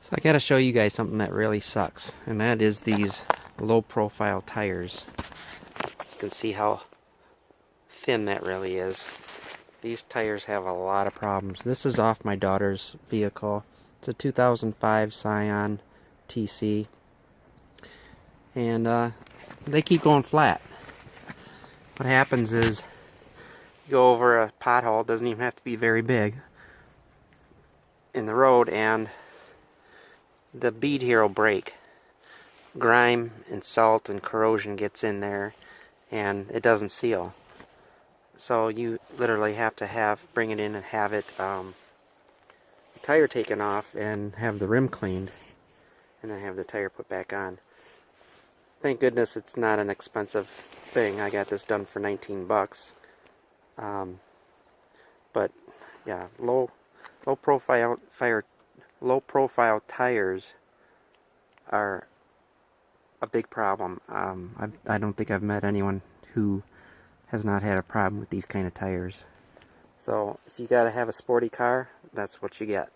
So I gotta show you guys something that really sucks, and that is these low profile tires. You can see how thin that really is. These tires have a lot of problems. This is off my daughter's vehicle. It's a 2005 Scion TC, and they keep going flat. What happens is you go over a pothole, it doesn't even have to be very big, in the road, and the bead here will break. Grime and salt and corrosion gets in there and it doesn't seal. So you literally have to bring it in and have it the tire taken off and have the rim cleaned and then have the tire put back on. Thank goodness it's not an expensive thing. I got this done for 19 bucks. But yeah, low profile tires are a big problem. I don't think I've met anyone who has not had a problem with these kind of tires. So if you gotta have a sporty car, that's what you get.